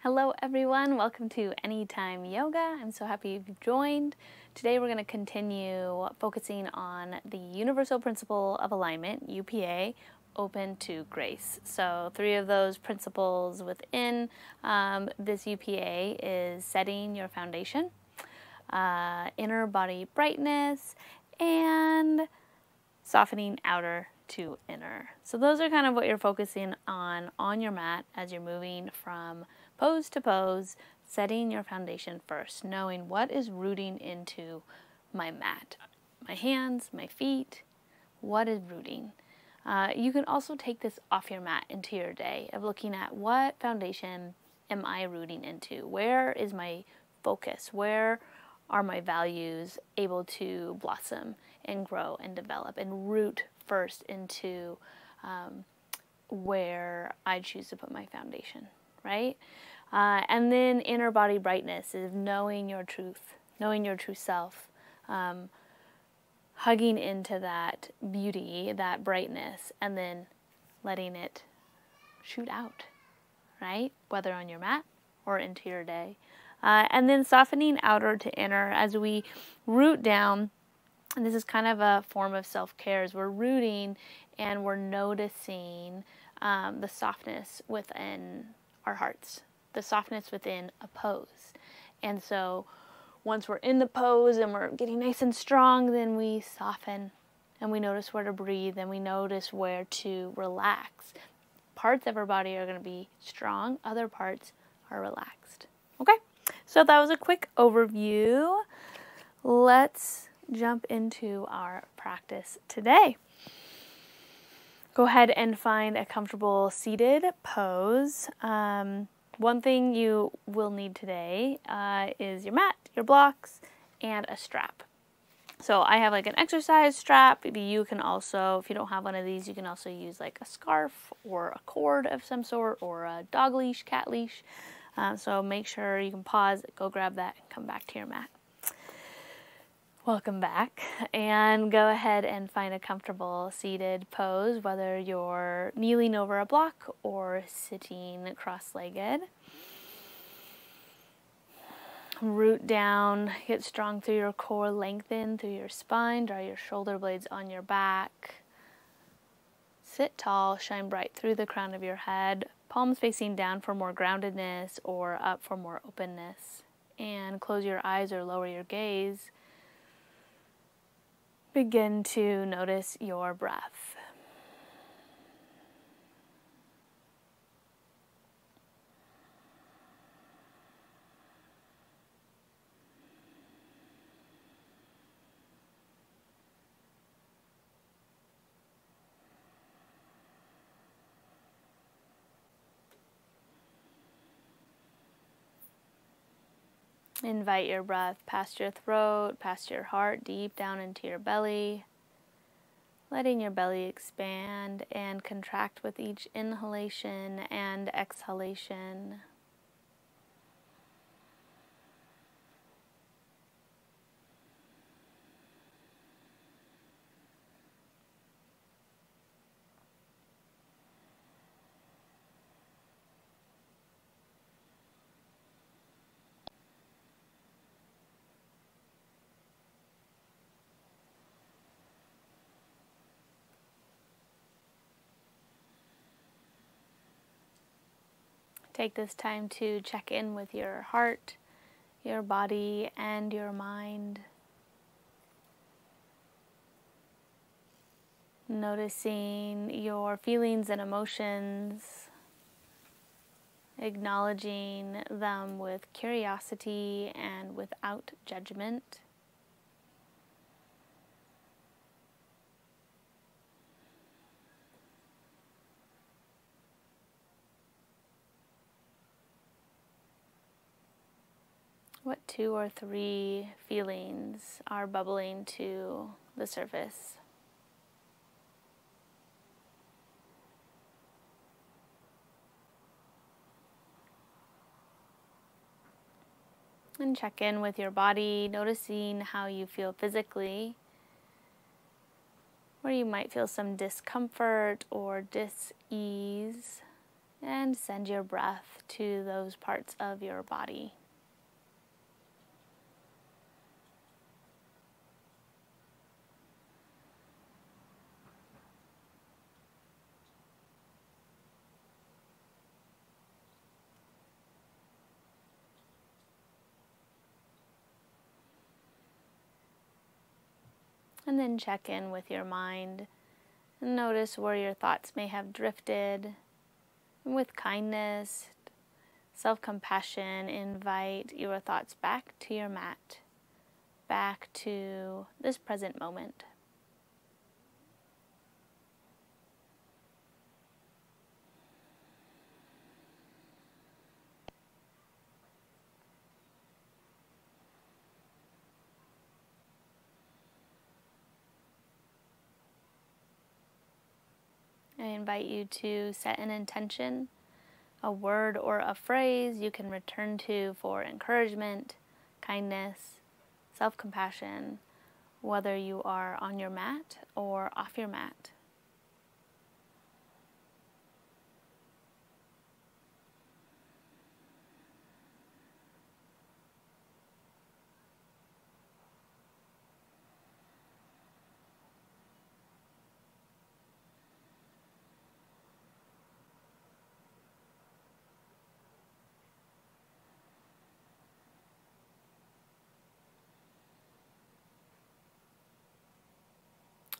Hello everyone, welcome to Anytime Yoga. I'm so happy you've joined. Today we're going to continue focusing on the Universal Principle of Alignment, UPA, open to grace. So 3 of those principles within this UPA is setting your foundation, inner body brightness, and softening outer to inner. So those are kind of what you're focusing on your mat as you're moving from pose to pose, setting your foundation first, knowing what is rooting into my mat, my hands, my feet, what is rooting. You can also take this off your mat into your day of looking at what foundation am I rooting into? Where is my focus? Where are my values able to blossom and grow and develop and root first into where I choose to put my foundation, right? And then inner body brightness is knowing your truth, knowing your true self, hugging into that beauty, that brightness, and then letting it shoot out, right? Whether on your mat or into your day. And then softening outer to inner as we root down. And this is kind of a form of self-care as we're rooting and we're noticing the softness within our hearts, the softness within a pose. And so once we're in the pose and we're getting nice and strong, then we soften and we notice where to breathe and we notice where to relax. Parts of our body are going to be strong, other parts are relaxed. Okay, so that was a quick overview. Let's jump into our practice today. Go ahead and find a comfortable seated pose. One thing you will need today is your mat, your blocks, and a strap. So I have like an exercise strap. Maybe you can also, if you don't have one of these, you can also use like a scarf or a cord of some sort or a dog leash, cat leash. So make sure you can pause, go grab that, and come back to your mat. Welcome back, and go ahead and find a comfortable seated pose, whether you're kneeling over a block or sitting cross-legged. Root down, get strong through your core, lengthen through your spine, draw your shoulder blades on your back. Sit tall, shine bright through the crown of your head, palms facing down for more groundedness or up for more openness. And close your eyes or lower your gaze. Begin to notice your breath. Invite your breath past your throat, past your heart, deep down into your belly. Letting your belly expand and contract with each inhalation and exhalation. Take this time to check in with your heart, your body, and your mind. Noticing your feelings and emotions, acknowledging them with curiosity and without judgment. What 2 or 3 feelings are bubbling to the surface? And check in with your body, noticing how you feel physically, where you might feel some discomfort or dis-ease. And send your breath to those parts of your body. And then check in with your mind and notice where your thoughts may have drifted. And with kindness, self-compassion, invite your thoughts back to your mat, back to this present moment. I invite you to set an intention, a word or a phrase you can return to for encouragement, kindness, self-compassion, whether you are on your mat or off your mat.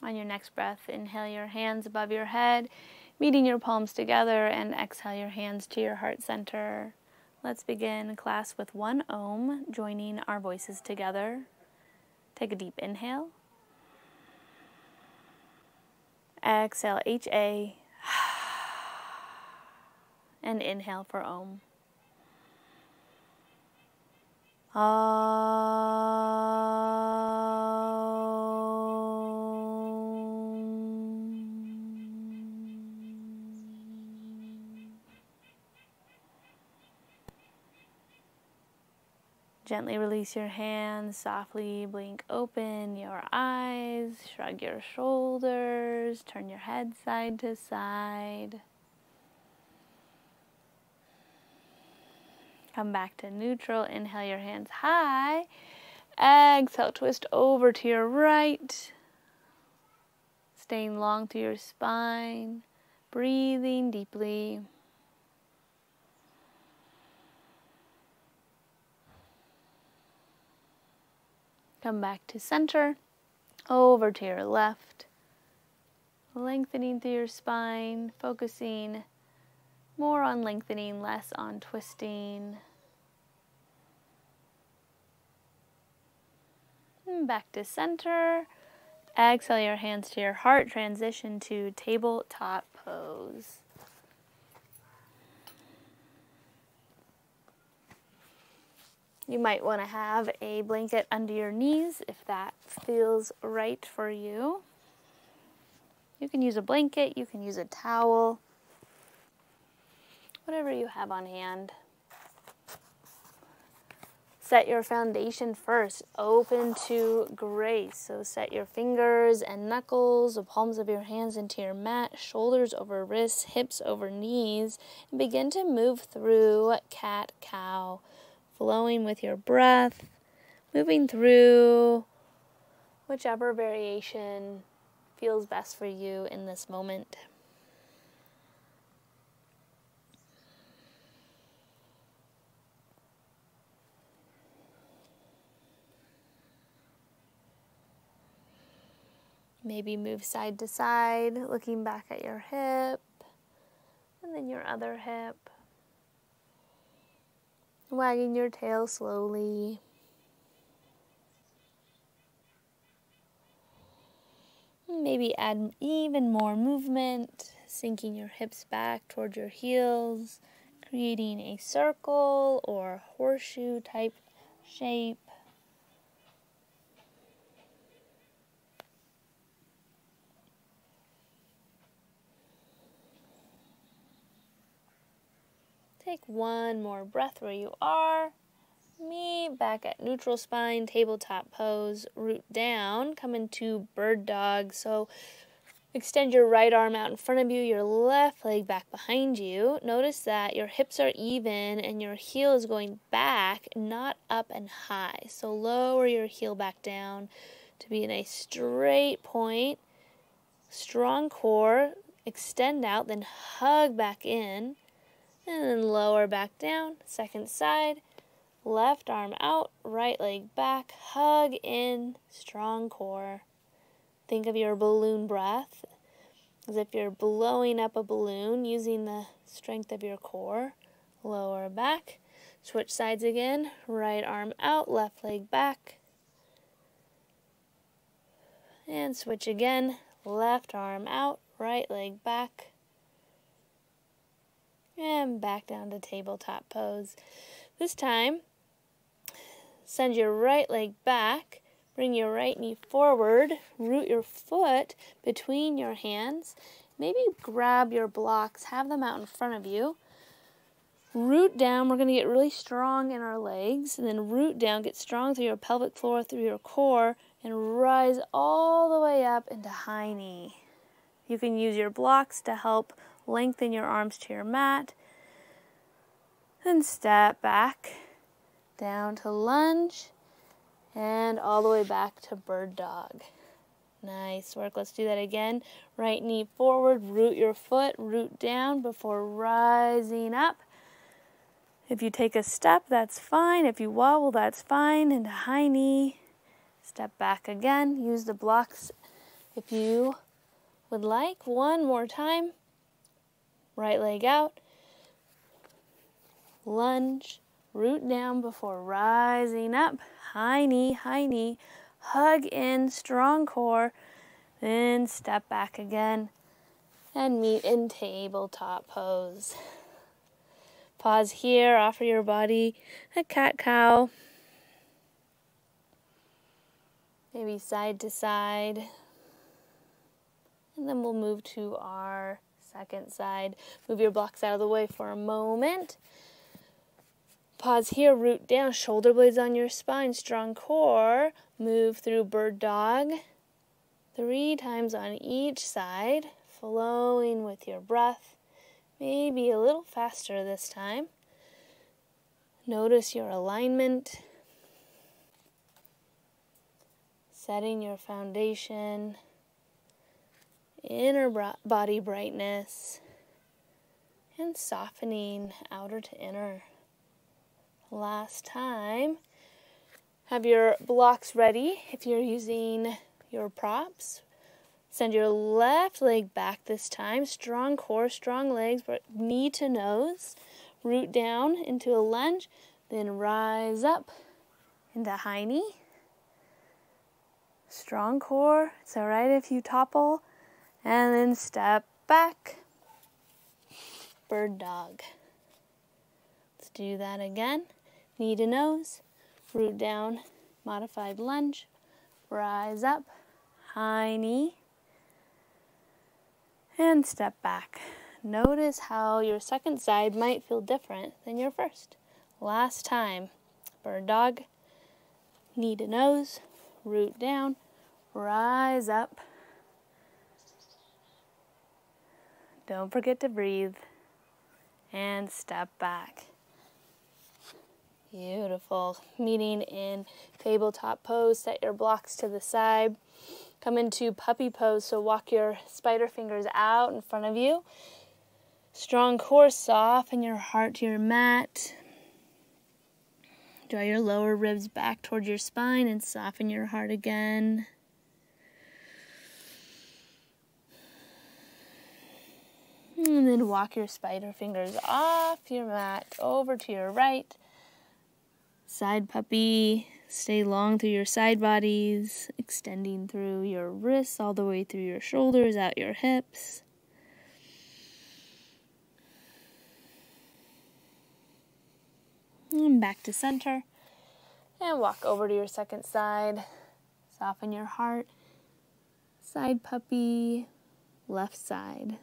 On your next breath, inhale your hands above your head, meeting your palms together, and exhale your hands to your heart center. Let's begin class with one Om, joining our voices together. Take a deep inhale. Exhale, HA. And inhale for Om. Gently release your hands, softly blink open your eyes, shrug your shoulders, turn your head side to side. Come back to neutral, inhale your hands high, exhale, twist over to your right, staying long through your spine, breathing deeply. Come back to center, over to your left, lengthening through your spine, focusing more on lengthening, less on twisting. And back to center. Exhale your hands to your heart, transition to tabletop pose. You might want to have a blanket under your knees if that feels right for you. You can use a blanket, you can use a towel, whatever you have on hand. Set your foundation first, open to grace. So set your fingers and knuckles, the palms of your hands into your mat, shoulders over wrists, hips over knees, and begin to move through cat-cow, flowing with your breath, moving through whichever variation feels best for you in this moment. Maybe move side to side, looking back at your hip, and then your other hip. Wagging your tail slowly. Maybe add even more movement, sinking your hips back towards your heels, creating a circle or horseshoe type shape. Take one more breath where you are. Meet back at neutral spine, tabletop pose, root down, come into bird dog. So Extend your right arm out in front of you, your left leg back behind you. Notice that your hips are even and your heel is going back, not up and high. So lower your heel back down to be in a straight point. Strong core. Extend out, then hug back in. And then lower back down. Second side. Left arm out, right leg back. Hug in. Strong core. Think of your balloon breath as if you're blowing up a balloon using the strength of your core. Lower back. Switch sides again. Right arm out, left leg back. And switch again. Left arm out, right leg back. And back down to tabletop pose. This time, send your right leg back. Bring your right knee forward, root your foot between your hands. Maybe grab your blocks, have them out in front of you. Root down, we're going to get really strong in our legs, and then root down, get strong through your pelvic floor, through your core, and rise all the way up into high knee. You can use your blocks to help lengthen your arms to your mat. Then step back, down to lunge, and all the way back to bird dog. Nice work. Let's do that again. Right knee forward, root your foot, root down before rising up. If you take a step, that's fine. If you wobble, that's fine. Into high knee. Step back again. Use the blocks if you would like. One more time. Right leg out. Lunge. Root down before rising up. High knee, hug in, strong core, then step back again and meet in tabletop pose. Pause here, offer your body a cat-cow, maybe side to side, and then we'll move to our second side. Move your blocks out of the way for a moment. Pause here, root down, shoulder blades on your spine, strong core. Move through bird dog 3 times on each side, flowing with your breath. Maybe a little faster this time. Notice your alignment. Setting your foundation. Inner body brightness. And softening outer to inner. Last time. Have your blocks ready if you're using your props. Send your left leg back this time. Strong core, strong legs, knee to nose. Root down into a lunge, then rise up into high knee. Strong core. It's all right if you topple. And then step back. Bird dog. Let's do that again. Knee to nose, root down, modified lunge, rise up, high knee, and step back. Notice how your second side might feel different than your first. Last time, bird dog, knee to nose, root down, rise up. Don't forget to breathe, and step back. Beautiful. Meeting in tabletop pose. Set your blocks to the side. Come into puppy pose, so walk your spider fingers out in front of you. Strong core, soften your heart to your mat. Draw your lower ribs back towards your spine and soften your heart again. And then walk your spider fingers off your mat over to your right. Side puppy, stay long through your side bodies, extending through your wrists all the way through your shoulders, out your hips. And back to center. And walk over to your second side. Soften your heart. Side puppy, left side.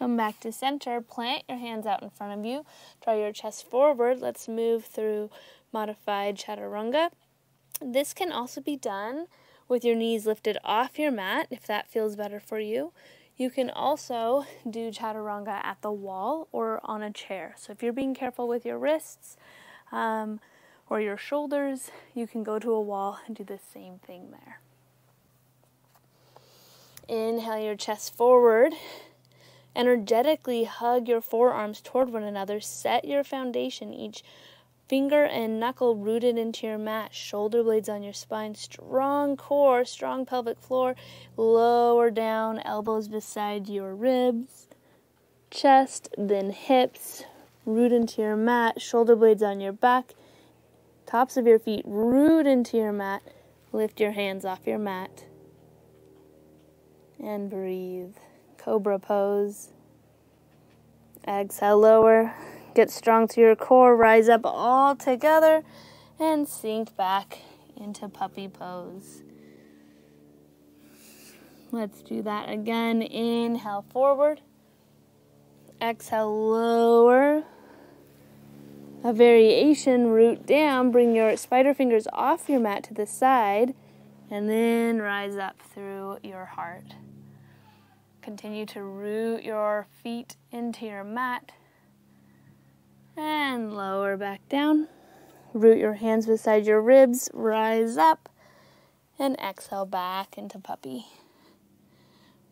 Come back to center, plant your hands out in front of you, draw your chest forward. Let's move through modified chaturanga. This can also be done with your knees lifted off your mat if that feels better for you. You can also do chaturanga at the wall or on a chair. So if you're being careful with your wrists or your shoulders, you can go to a wall and do the same thing there. Inhale your chest forward. Energetically hug your forearms toward one another. Set your foundation, each finger and knuckle rooted into your mat. Shoulder blades on your spine. Strong core, strong pelvic floor. Lower down, elbows beside your ribs. Chest, then hips. Root into your mat. Shoulder blades on your back. Tops of your feet root into your mat. Lift your hands off your mat. And breathe. Cobra pose. Exhale, lower. Get strong to your core. Rise up all together and sink back into puppy pose. Let's do that again. Inhale, forward. Exhale, lower. A variation, root down. Bring your spider fingers off your mat to the side and then rise up through your heart. Continue to root your feet into your mat and lower back down. Root your hands beside your ribs, rise up, and exhale back into puppy.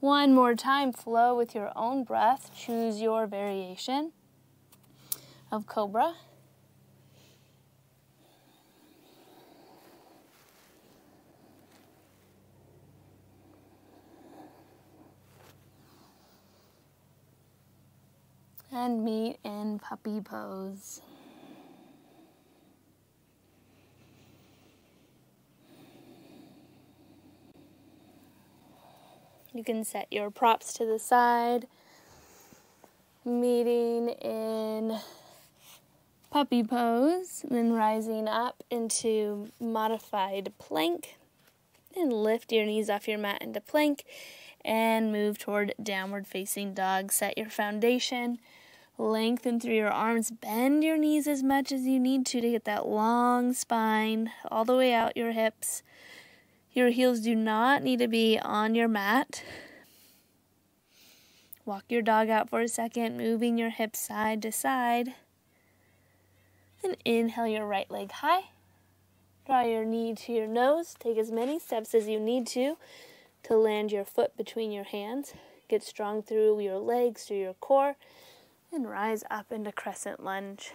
One more time, flow with your own breath. Choose your variation of cobra. And meet in puppy pose. You can set your props to the side. Meeting in puppy pose, then rising up into modified plank. And lift your knees off your mat into plank and move toward downward facing dog. Set your foundation. Lengthen through your arms. Bend your knees as much as you need to get that long spine all the way out your hips. Your heels do not need to be on your mat. Walk your dog out for a second, moving your hips side to side. And inhale your right leg high. Draw your knee to your nose. Take as many steps as you need to land your foot between your hands. Get strong through your legs, through your core. And rise up into crescent lunge.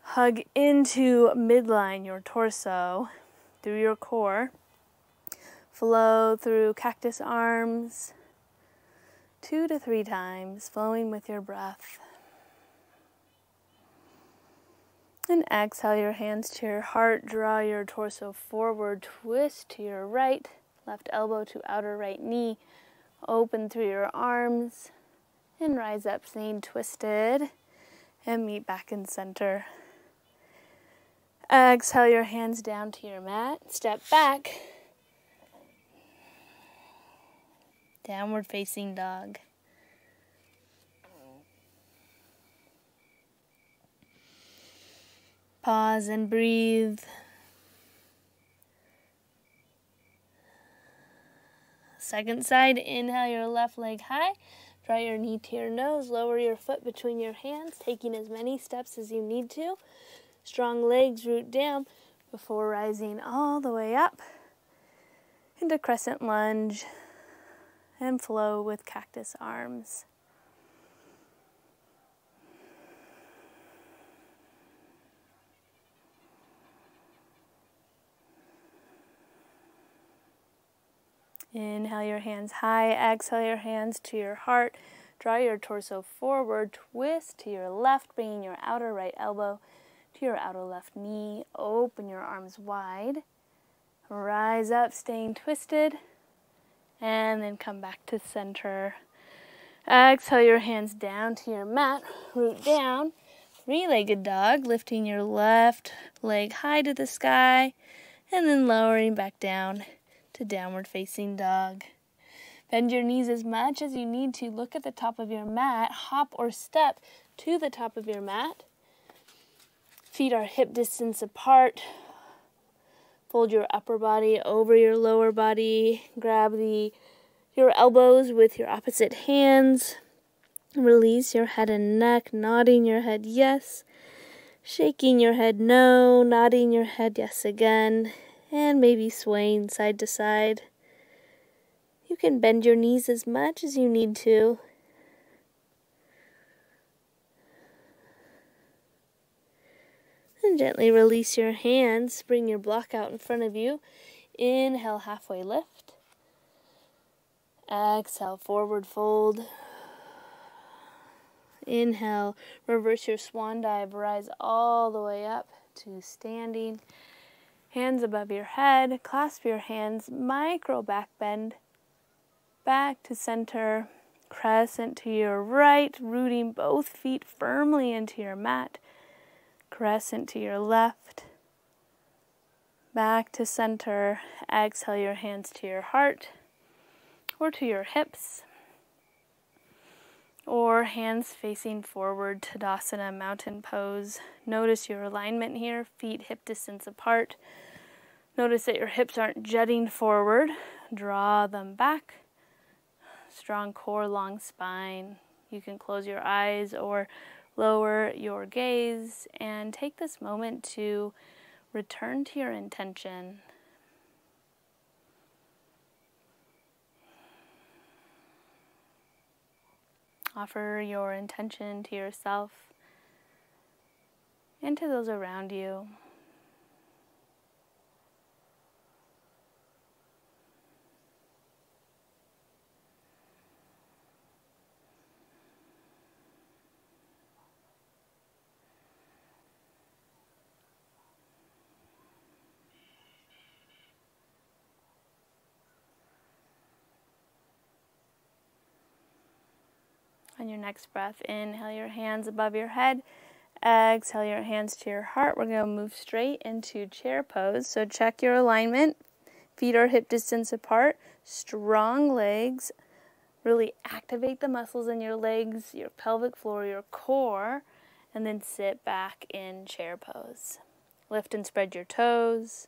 Hug into midline, your torso, through your core. Flow through cactus arms 2 to 3 times, flowing with your breath. And exhale your hands to your heart. Draw your torso forward, twist to your right, left elbow to outer right knee. Open through your arms. And rise up, staying twisted, and meet back in center. Exhale your hands down to your mat. Step back. Downward facing dog. Pause and breathe. Second side, inhale your left leg high. Draw your knee to your nose, lower your foot between your hands, taking as many steps as you need to. Strong legs root down before rising all the way up into crescent lunge and flow with cactus arms. Inhale your hands high, exhale your hands to your heart. Draw your torso forward, twist to your left, bringing your outer right elbow to your outer left knee. Open your arms wide. Rise up, staying twisted, and then come back to center. Exhale your hands down to your mat, root down. 3-legged dog, lifting your left leg high to the sky, and then lowering back down to downward facing dog. Bend your knees as much as you need to. Look at the top of your mat. Hop or step to the top of your mat. Feet are hip distance apart. Fold your upper body over your lower body. Grab your elbows with your opposite hands. Release your head and neck, nodding your head yes, shaking your head no, nodding your head yes again, and maybe swaying side to side. You can bend your knees as much as you need to. And gently release your hands. Bring your block out in front of you. Inhale, halfway lift. Exhale, forward fold. Inhale, reverse your swan dive. Rise all the way up to standing. Hands above your head. Clasp your hands. Micro back bend. Back to center. Crescent to your right. Rooting both feet firmly into your mat. Crescent to your left, back to center. Exhale your hands to your heart or to your hips, or hands facing forward, Tadasana, mountain pose. Notice your alignment here, feet hip distance apart. Notice that your hips aren't jutting forward. Draw them back. Strong core, long spine. You can close your eyes or lower your gaze and take this moment to return to your intention. Offer your intention to yourself and to those around you. On your next breath, inhale your hands above your head. Exhale your hands to your heart. We're going to move straight into chair pose. So check your alignment. Feet are hip distance apart. Strong legs. Really activate the muscles in your legs, your pelvic floor, your core. And then sit back in chair pose. Lift and spread your toes.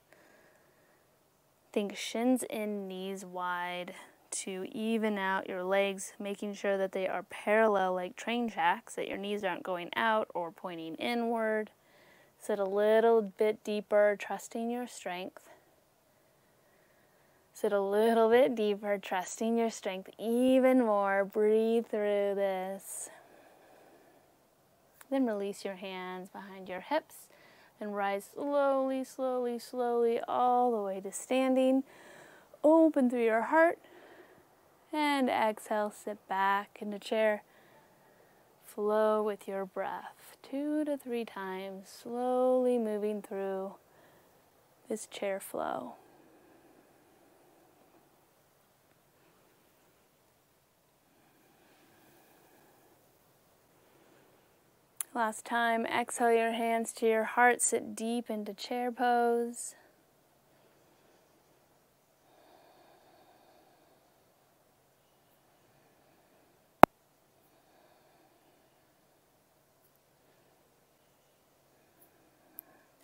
Think shins in, knees wide, to even out your legs, making sure that they are parallel like train tracks, that your knees aren't going out or pointing inward. Sit a little bit deeper, trusting your strength. Sit a little bit deeper, trusting your strength even more. Breathe through this. Then release your hands behind your hips and rise slowly, slowly, slowly all the way to standing. Open through your heart. And exhale, sit back into chair. Flow with your breath 2 to 3 times, slowly moving through this chair flow. Last time, exhale your hands to your heart, sit deep into chair pose.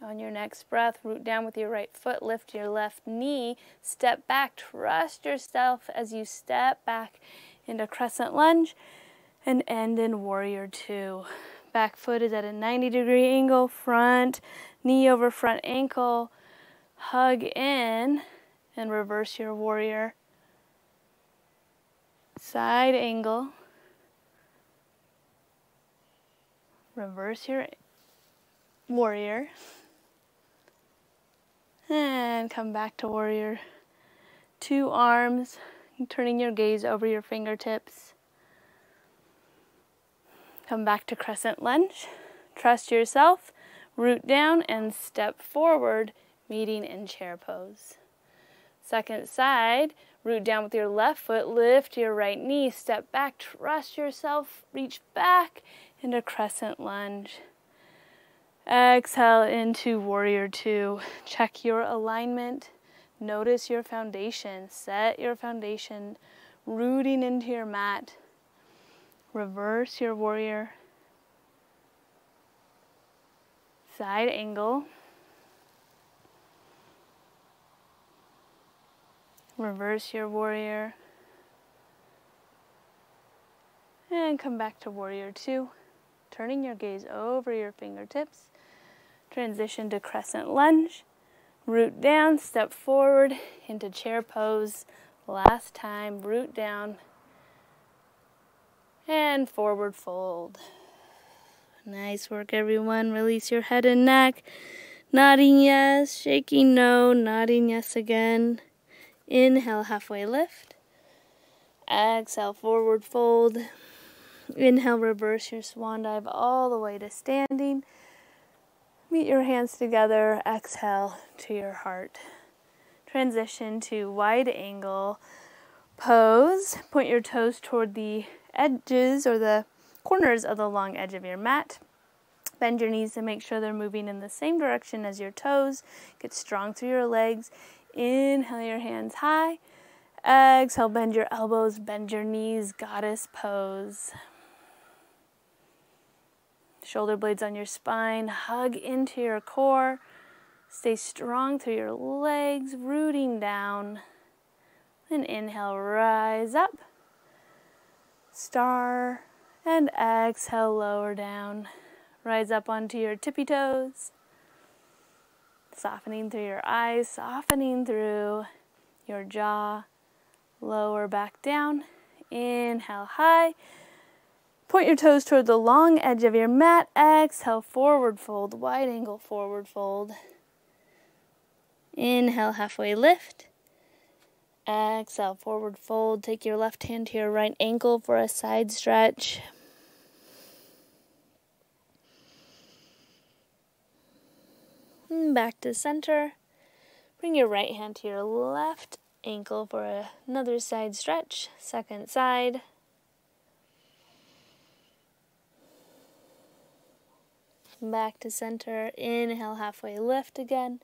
On your next breath, root down with your right foot, lift your left knee, step back, trust yourself as you step back into crescent lunge and end in warrior two. Back foot is at a 90-degree angle, front knee over front ankle, hug in and reverse your warrior. Side angle, reverse your warrior. And come back to warrior. 2 arms, turning your gaze over your fingertips. Come back to crescent lunge. Trust yourself. Root down and step forward, meeting in chair pose. Second side, root down with your left foot. Lift your right knee. Step back. Trust yourself. Reach back into crescent lunge. Exhale into warrior two. Check your alignment. Notice your foundation. Set your foundation rooting into your mat. Reverse your warrior. Side angle. Reverse your warrior. And come back to warrior two. Turning your gaze over your fingertips. Transition to crescent lunge. Root down, step forward into chair pose. Last time, root down. And forward fold. Nice work, everyone. Release your head and neck. Nodding yes, shaking no, nodding yes again. Inhale, halfway lift. Exhale, forward fold. Inhale, reverse your swan dive all the way to standing. Meet your hands together. Exhale to your heart. Transition to wide angle pose. Point your toes toward the edges or the corners of the long edge of your mat. Bend your knees to make sure they're moving in the same direction as your toes. Get strong through your legs. Inhale your hands high. Exhale, bend your elbows, bend your knees, goddess pose. Shoulder blades on your spine, hug into your core. Stay strong through your legs, rooting down. Then inhale, rise up. Star, and exhale, lower down. Rise up onto your tippy toes. Softening through your eyes, softening through your jaw. Lower back down. Inhale, high. Point your toes toward the long edge of your mat. Exhale, forward fold, wide angle forward fold. Inhale, halfway lift. Exhale, forward fold. Take your left hand to your right ankle for a side stretch. And back to center. Bring your right hand to your left ankle for another side stretch. Second side. Back to center. Inhale, halfway lift again.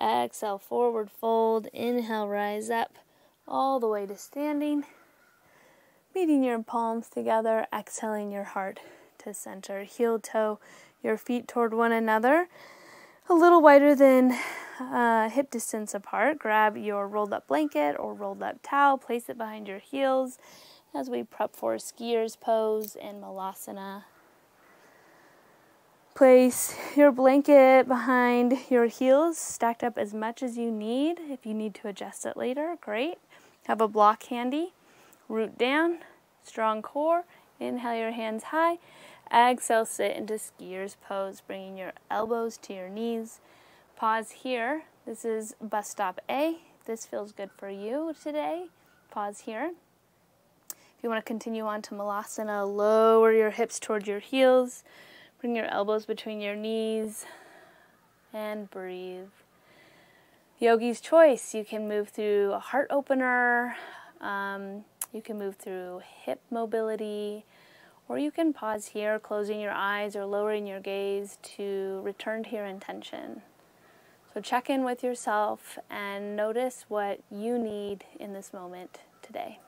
Exhale, forward fold. Inhale, rise up all the way to standing. Meeting your palms together. Exhaling your heart to center. Heel toe your feet toward one another. A little wider than hip distance apart. Grab your rolled up blanket or rolled up towel. Place it behind your heels as we prep for skier's pose and malasana. Place your blanket behind your heels, stacked up as much as you need. If you need to adjust it later, great. Have a block handy. Root down, strong core. Inhale your hands high. Exhale, sit into skier's pose, bringing your elbows to your knees. Pause here. This is bus stop A. If this feels good for you today, pause here. If you want to continue on to malasana, lower your hips toward your heels. Bring your elbows between your knees and breathe. Yogi's choice. You can move through a heart opener. You can move through hip mobility. Or you can pause here, closing your eyes or lowering your gaze to return to your intention. So check in with yourself and notice what you need in this moment today.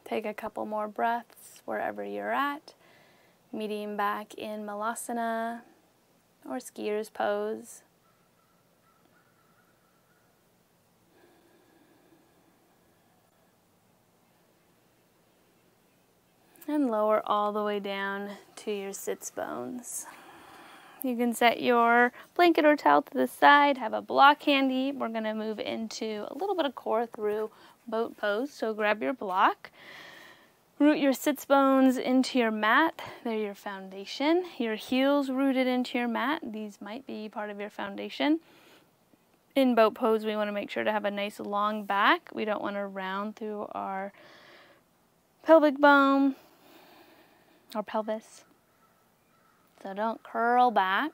Take a couple more breaths wherever you're at, meeting back in malasana or skier's pose. And lower all the way down to your sits bones. You can set your blanket or towel to the side, have a block handy. We're going to move into a little bit of core through boat pose, so grab your block. Root your sits bones into your mat. They're your foundation. Your heels rooted into your mat. These might be part of your foundation. In boat pose, we want to make sure to have a nice long back. We don't want to round through our pelvic bone or pelvis. So don't curl back.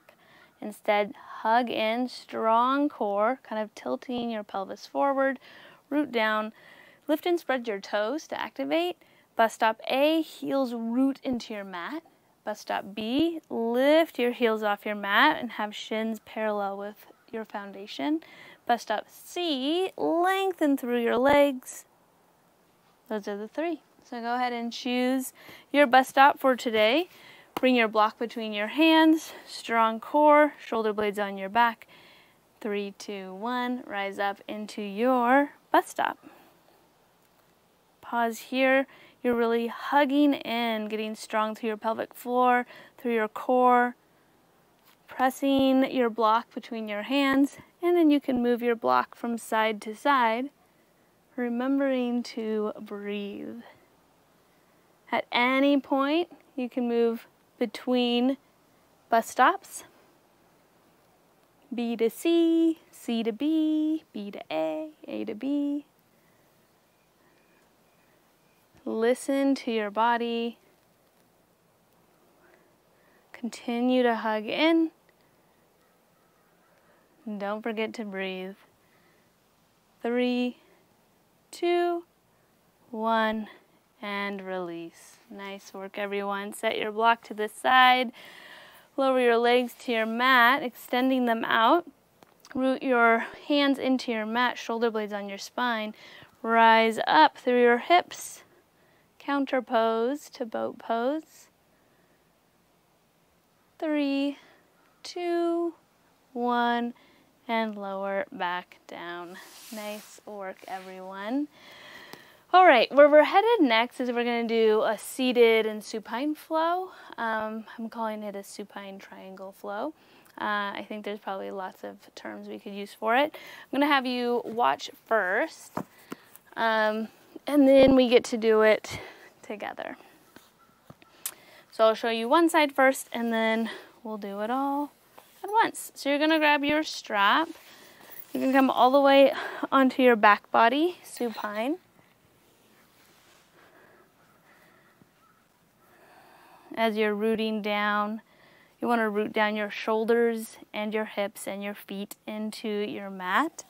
Instead, hug in, strong core, kind of tilting your pelvis forward. Root down. Lift and spread your toes to activate. Bus stop A, heels root into your mat. Bus stop B, lift your heels off your mat and have shins parallel with your foundation. Bus stop C, lengthen through your legs. Those are the three. So go ahead and choose your bus stop for today. Bring your block between your hands, strong core, shoulder blades on your back. 3, 2, 1, rise up into your bus stop. Pause here. You're really hugging in, getting strong through your pelvic floor, through your core, pressing your block between your hands, and then you can move your block from side to side, remembering to breathe. At any point, you can move between bus stops, B to C, C to B, B to A to B. Listen to your body. Continue to hug in. And don't forget to breathe. 3, 2, 1, and release. Nice work, everyone. Set your block to the side. Lower your legs to your mat, extending them out. Root your hands into your mat, shoulder blades on your spine. Rise up through your hips. Counter pose to boat pose. 3, 2, 1, and lower back down. Nice work, everyone. All right, where we're headed next is we're going to do a seated and supine flow. I'm calling it a supine triangle flow. I think there's probably lots of terms we could use for it. I'm going to have you watch first, and then we get to do it together. So I'll show you one side first, and then we'll do it all at once. So you're going to grab your strap. You can come all the way onto your back body, supine. As you're rooting down, you want to root down your shoulders and your hips and your feet into your mat.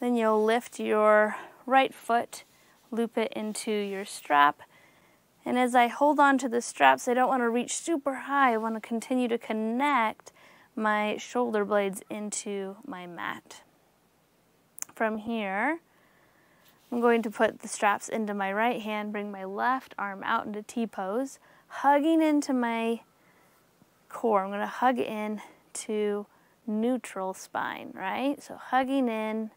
Then you'll lift your right foot, loop it into your strap. And as I hold on to the straps, I don't want to reach super high. I want to continue to connect my shoulder blades into my mat. From here, I'm going to put the straps into my right hand, bring my left arm out into T-pose, hugging into my core. I'm going to hug in to neutral spine, right? So hugging in,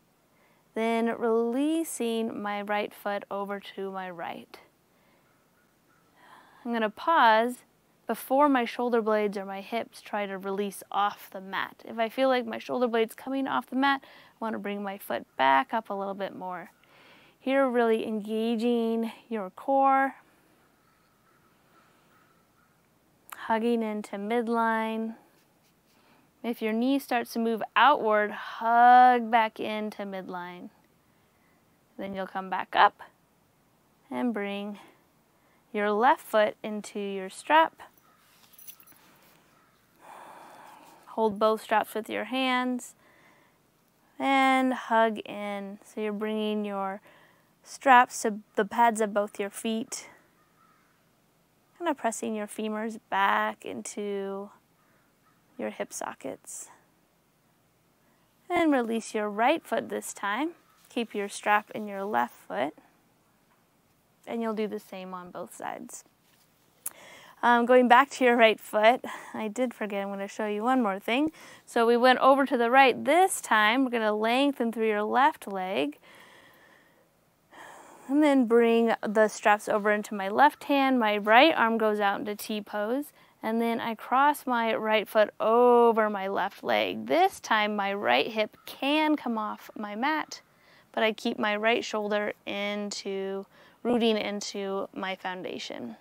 then releasing my right foot over to my right. I'm going to pause before my shoulder blades or my hips try to release off the mat. If I feel like my shoulder blades coming off the mat, I want to bring my foot back up a little bit more. Here, really engaging your core, hugging into midline. If your knee starts to move outward, hug back into midline. Then you'll come back up and bring your left foot into your strap. Hold both straps with your hands and hug in. So you're bringing your straps to the pads of both your feet, kind of pressing your femurs back into your hip sockets. And release your right foot this time. Keep your strap in your left foot. And you'll do the same on both sides. Going back to your right foot, I did forget, I'm going to show you one more thing. So we went over to the right. This time, we're going to lengthen through your left leg. And then bring the straps over into my left hand. My right arm goes out into T-pose. And then I cross my right foot over my left leg. This time, my right hip can come off my mat, but I keep my right shoulder into rooting into my foundation.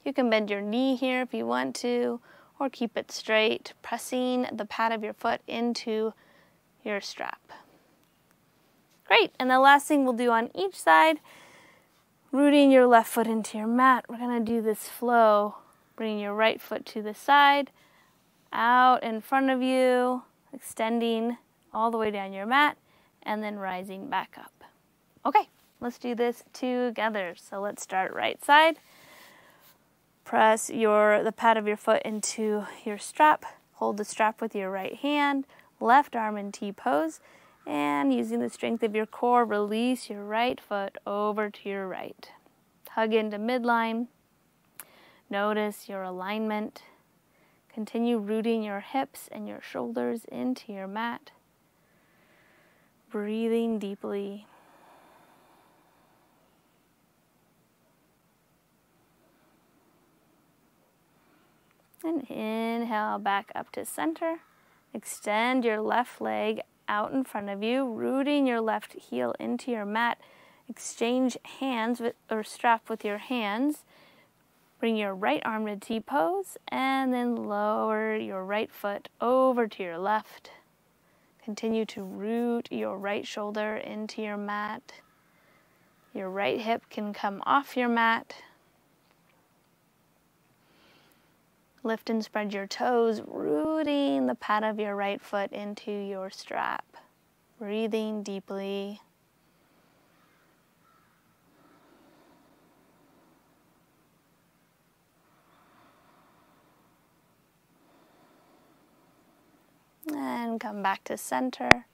You can bend your knee here if you want to, or keep it straight, pressing the pad of your foot into your strap. Great, and the last thing we'll do on each side, rooting your left foot into your mat. We're gonna do this flow, bringing your right foot to the side, out in front of you, extending all the way down your mat, and then rising back up. Okay, let's do this together. So let's start right side. Press the pad of your foot into your strap. Hold the strap with your right hand, left arm in T-pose, and using the strength of your core, release your right foot over to your right. Hug into midline. Notice your alignment. Continue rooting your hips and your shoulders into your mat. Breathing deeply. And inhale back up to center. Extend your left leg out in front of you, rooting your left heel into your mat. Exchange hands or strap with your hands. Bring your right arm to T-pose and then lower your right foot over to your left. Continue to root your right shoulder into your mat. Your right hip can come off your mat. Lift and spread your toes, rooting the pad of your right foot into your strap. Breathing deeply. And come back to center.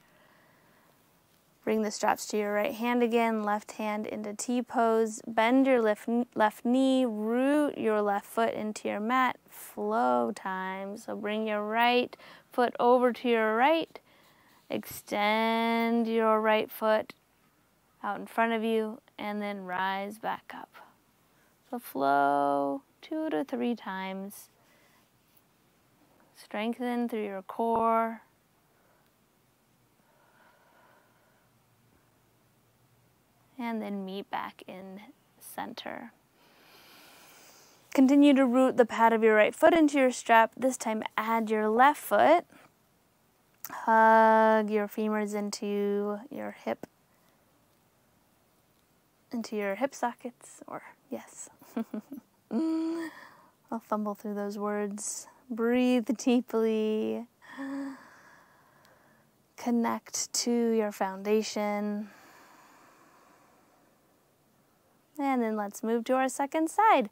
Bring the straps to your right hand again, left hand into T-pose. Bend your left knee, root your left foot into your mat. Flow time. So bring your right foot over to your right. Extend your right foot out in front of you and then rise back up. So flow 2 to 3 times. Strengthen through your core. And then meet back in center. Continue to root the pad of your right foot into your strap. This time add your left foot. Hug your femurs into your hip sockets, or yes. I'll fumble through those words. Breathe deeply. Connect to your foundation. And then let's move to our second side.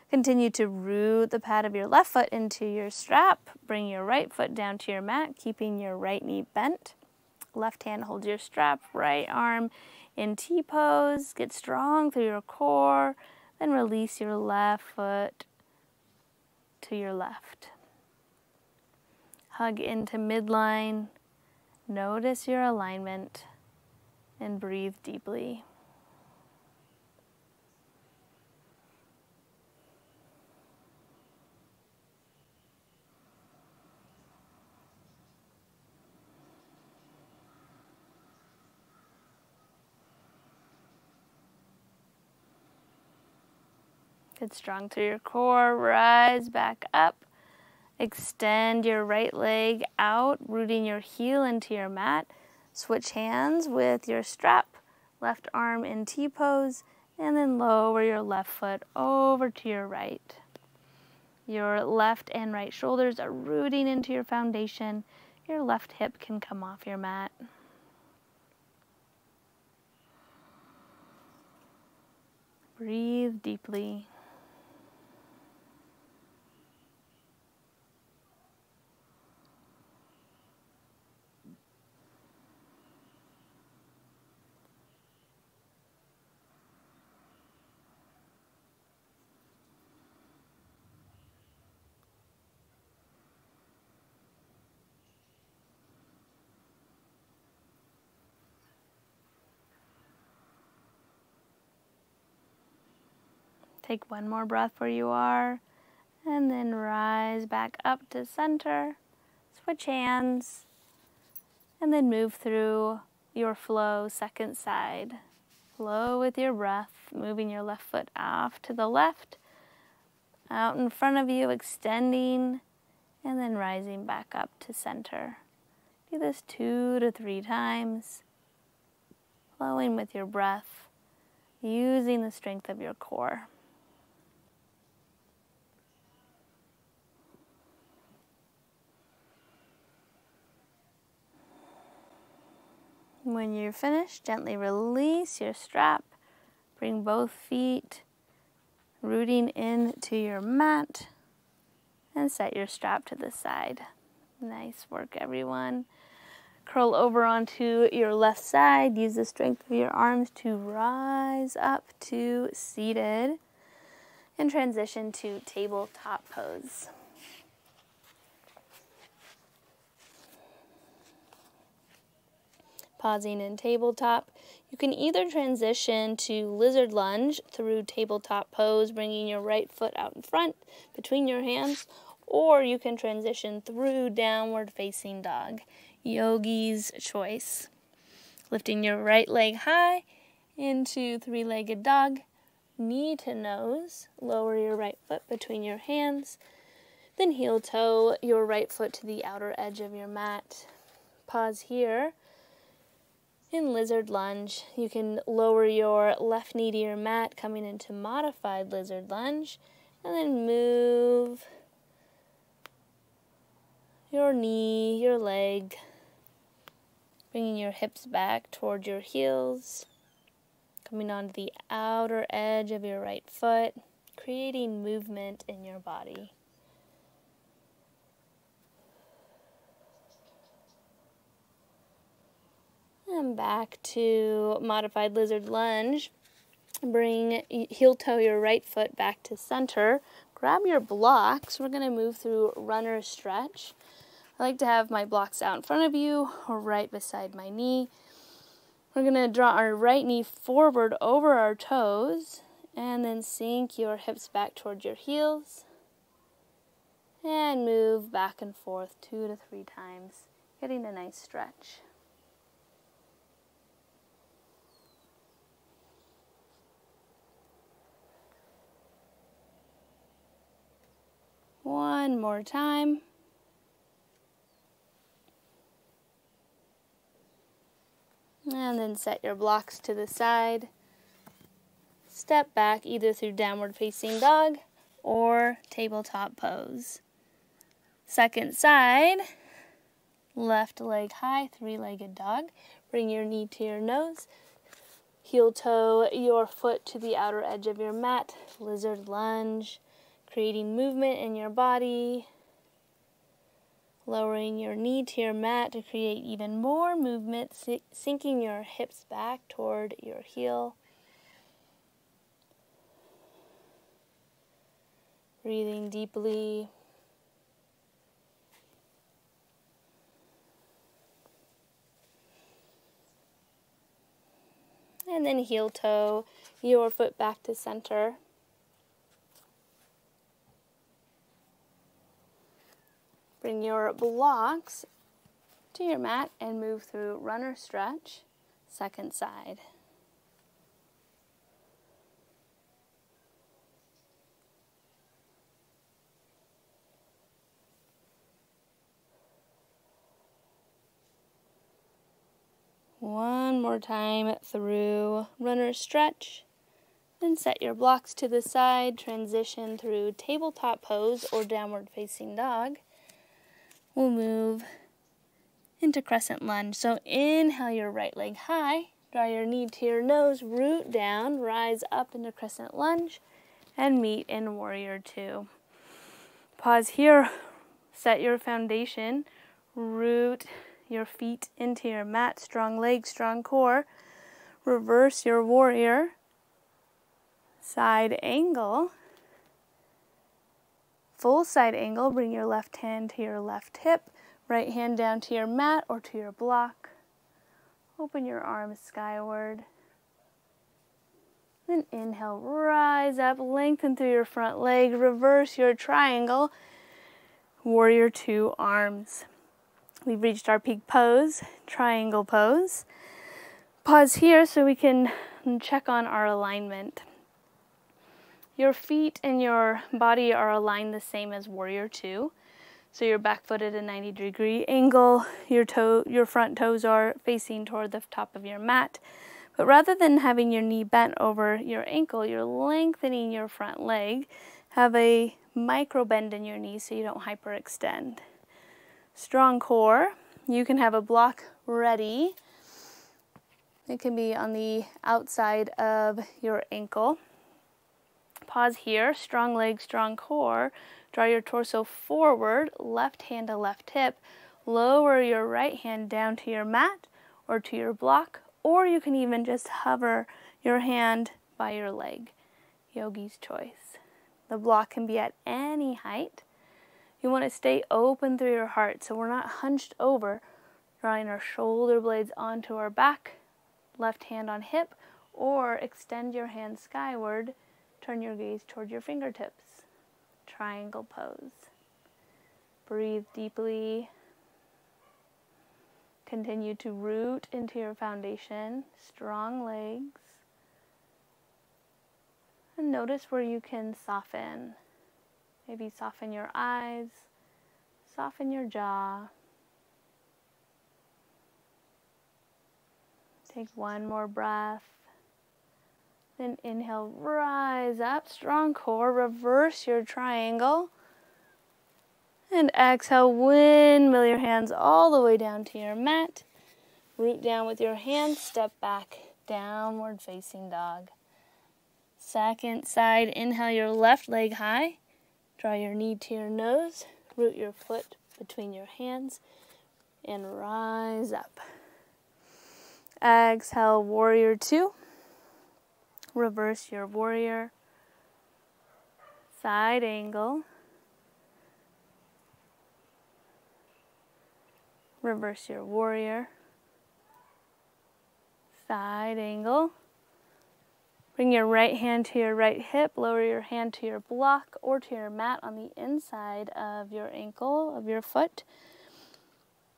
Continue to root the pad of your left foot into your strap. Bring your right foot down to your mat, keeping your right knee bent. Left hand holds your strap, right arm in T-pose. Get strong through your core. Then release your left foot to your left. Hug into midline. Notice your alignment and breathe deeply. Get strong through your core, rise back up. Extend your right leg out, rooting your heel into your mat. Switch hands with your strap, left arm in T-pose, and then lower your left foot over to your right. Your left and right shoulders are rooting into your foundation. Your left hip can come off your mat. Breathe deeply. Take one more breath where you are, and then rise back up to center. Switch hands, and then move through your flow second side. Flow with your breath, moving your left foot off to the left, out in front of you, extending, and then rising back up to center. Do this 2 to 3 times, flowing with your breath, using the strength of your core. When you're finished, gently release your strap. Bring both feet rooting into your mat and set your strap to the side. Nice work, everyone. Curl over onto your left side. Use the strength of your arms to rise up to seated and transition to tabletop pose. Pausing in tabletop, you can either transition to lizard lunge through tabletop pose, bringing your right foot out in front between your hands, or you can transition through downward facing dog, yogi's choice. Lifting your right leg high into three-legged dog, knee to nose, lower your right foot between your hands, then heel toe your right foot to the outer edge of your mat. Pause here. In lizard lunge, you can lower your left knee to your mat, coming into modified lizard lunge, and then move your knee, your leg, bringing your hips back toward your heels, coming onto the outer edge of your right foot, creating movement in your body. And back to modified lizard lunge. Bring heel toe your right foot back to center. Grab your blocks. We're going to move through runner stretch. I like to have my blocks out in front of you or right beside my knee. We're going to draw our right knee forward over our toes and then sink your hips back towards your heels and move back and forth 2 to 3 times, getting a nice stretch. One more time. And then set your blocks to the side. Step back either through downward facing dog or tabletop pose. Second side, left leg high, three-legged dog. Bring your knee to your nose. Heel toe your foot to the outer edge of your mat. Lizard lunge. Creating movement in your body, lowering your knee to your mat to create even more movement, sinking your hips back toward your heel. Breathing deeply. And then heel toe your foot back to center. Bring your blocks to your mat and move through runner stretch, second side. One more time through runner stretch. Then set your blocks to the side, transition through tabletop pose or downward facing dog. We'll move into crescent lunge. So inhale your right leg high, draw your knee to your nose, root down, rise up into crescent lunge, and meet in warrior two. Pause here, set your foundation, root your feet into your mat, strong legs, strong core. Reverse your warrior, side angle. Full side angle, bring your left hand to your left hip, right hand down to your mat or to your block. Open your arms skyward. Then inhale, rise up, lengthen through your front leg, reverse your triangle, warrior two arms. We've reached our peak pose, triangle pose. Pause here so we can and check on our alignment. Your feet and your body are aligned the same as Warrior Two. So you're back-footed at a 90-degree angle, your front toes are facing toward the top of your mat. But rather than having your knee bent over your ankle, you're lengthening your front leg. Have a micro bend in your knee so you don't hyperextend. Strong core. You can have a block ready. It can be on the outside of your ankle. Pause here, strong leg, strong core. Draw your torso forward, left hand to left hip. Lower your right hand down to your mat or to your block, or you can even just hover your hand by your leg. Yogi's choice. The block can be at any height. You want to stay open through your heart, so we're not hunched over, drawing our shoulder blades onto our back, left hand on hip, or extend your hand skyward. Turn your gaze toward your fingertips. Triangle pose. Breathe deeply. Continue to root into your foundation. Strong legs. And notice where you can soften. Maybe soften your eyes. Soften your jaw. Take one more breath. Then inhale, rise up, strong core, reverse your triangle. And exhale, windmill your hands all the way down to your mat. Root down with your hands, step back, downward facing dog. Second side, inhale your left leg high. Draw your knee to your nose, root your foot between your hands, and rise up. Exhale, Warrior Two. Reverse your warrior, side angle, reverse your warrior, side angle. Bring your right hand to your right hip, lower your hand to your block or to your mat on the inside of your ankle, of your foot.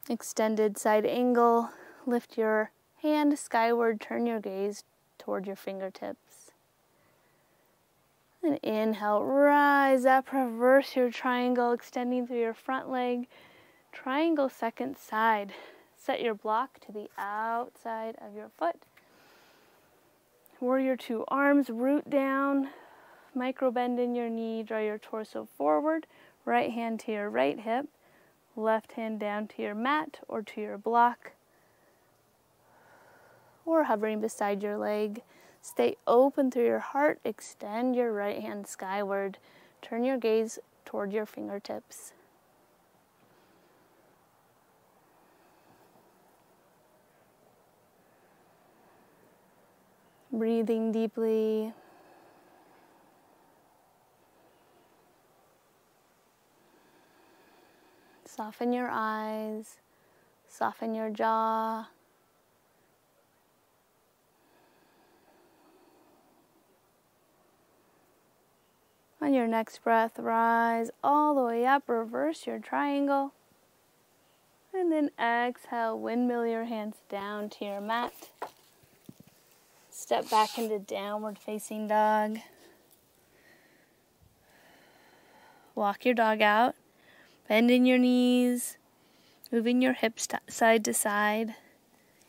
Extended side angle, lift your hand skyward, turn your gaze toward your fingertips. And inhale, rise up, reverse your triangle, extending through your front leg. Triangle second side. Set your block to the outside of your foot. Warrior Two, arms root down, micro bend in your knee, draw your torso forward, right hand to your right hip, left hand down to your mat or to your block, or hovering beside your leg. Stay open through your heart, extend your right hand skyward, turn your gaze toward your fingertips. Breathing deeply. Soften your eyes, soften your jaw. On your next breath, rise all the way up, reverse your triangle. And then exhale, windmill your hands down to your mat. Step back into downward facing dog. Walk your dog out. Bend in your knees. Moving your hips side to side.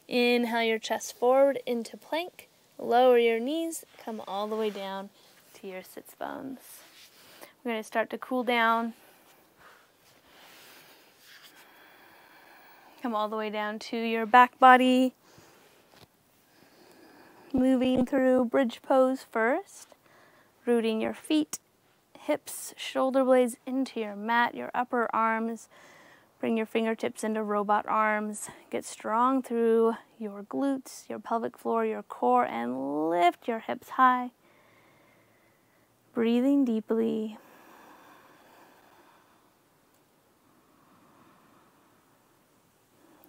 Inhale your chest forward into plank. Lower your knees. Come all the way down to your sits bones. We're going to start to cool down. Come all the way down to your back body. Moving through bridge pose first. Rooting your feet, hips, shoulder blades into your mat, your upper arms. Bring your fingertips into robot arms. Get strong through your glutes, your pelvic floor, your core, and lift your hips high. Breathing deeply.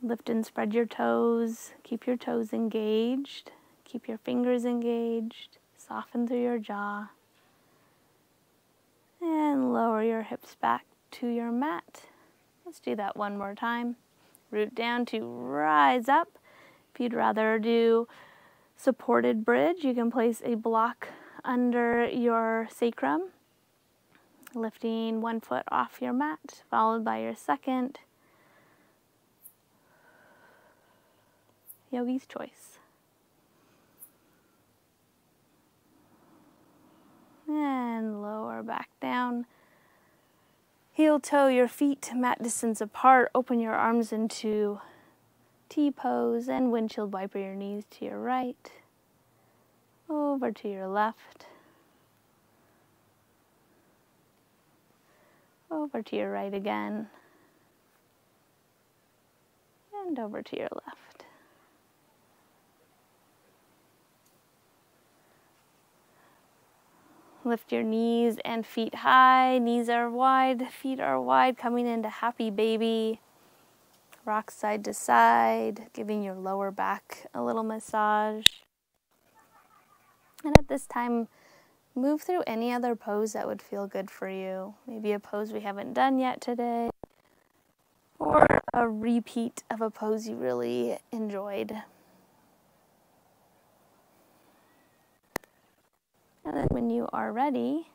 Lift and spread your toes. Keep your toes engaged. Keep your fingers engaged. Soften through your jaw. And lower your hips back to your mat. Let's do that one more time. Root down to rise up. If you'd rather do supported bridge. You can place a block under your sacrum, lifting one foot off your mat, followed by your second. Yogi's choice. And lower back down. Heel toe your feet mat distance apart. Open your arms into T-pose and windshield wiper your knees to your right, over to your left, over to your right again, and over to your left. Lift your knees and feet high. Knees are wide, feet are wide, coming into happy baby. Rock side to side, giving your lower back a little massage. And at this time, move through any other pose that would feel good for you. Maybe a pose we haven't done yet today, or a repeat of a pose you really enjoyed. And then when you are ready,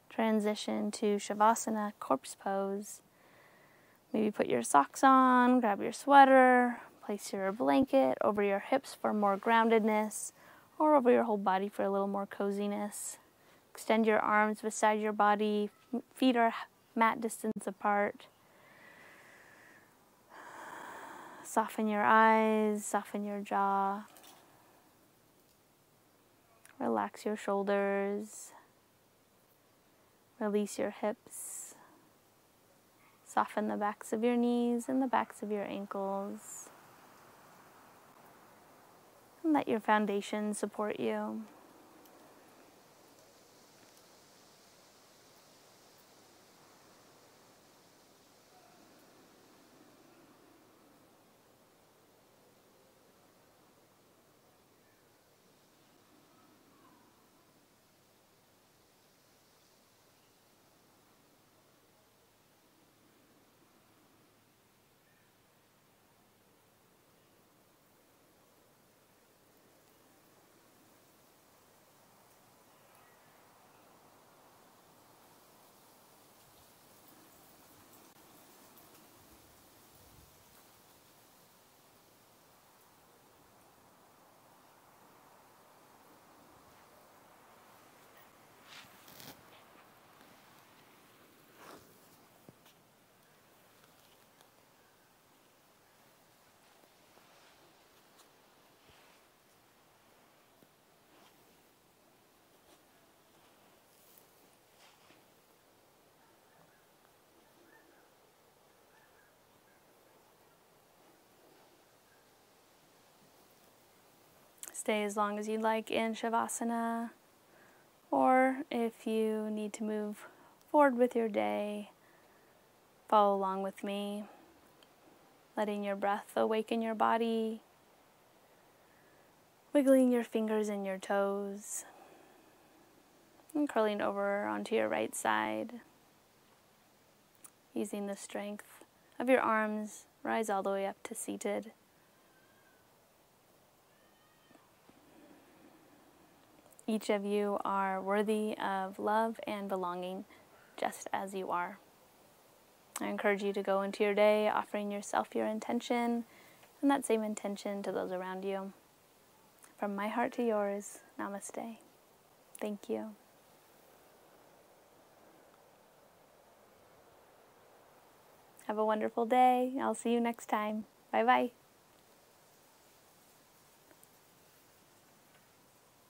transition to Shavasana, corpse pose. Maybe put your socks on, grab your sweater, place your blanket over your hips for more groundedness, or over your whole body for a little more coziness. Extend your arms beside your body, feet are mat distance apart. Soften your eyes, soften your jaw. Relax your shoulders. Release your hips. Soften the backs of your knees and the backs of your ankles. And let your foundation support you. Stay as long as you'd like in Shavasana, or if you need to move forward with your day, follow along with me, letting your breath awaken your body, wiggling your fingers and your toes, and curling over onto your right side. Using the strength of your arms, rise all the way up to seated. Each of you are worthy of love and belonging, just as you are. I encourage you to go into your day offering yourself your intention, and that same intention to those around you. From my heart to yours, namaste. Thank you. Have a wonderful day. I'll see you next time. Bye-bye.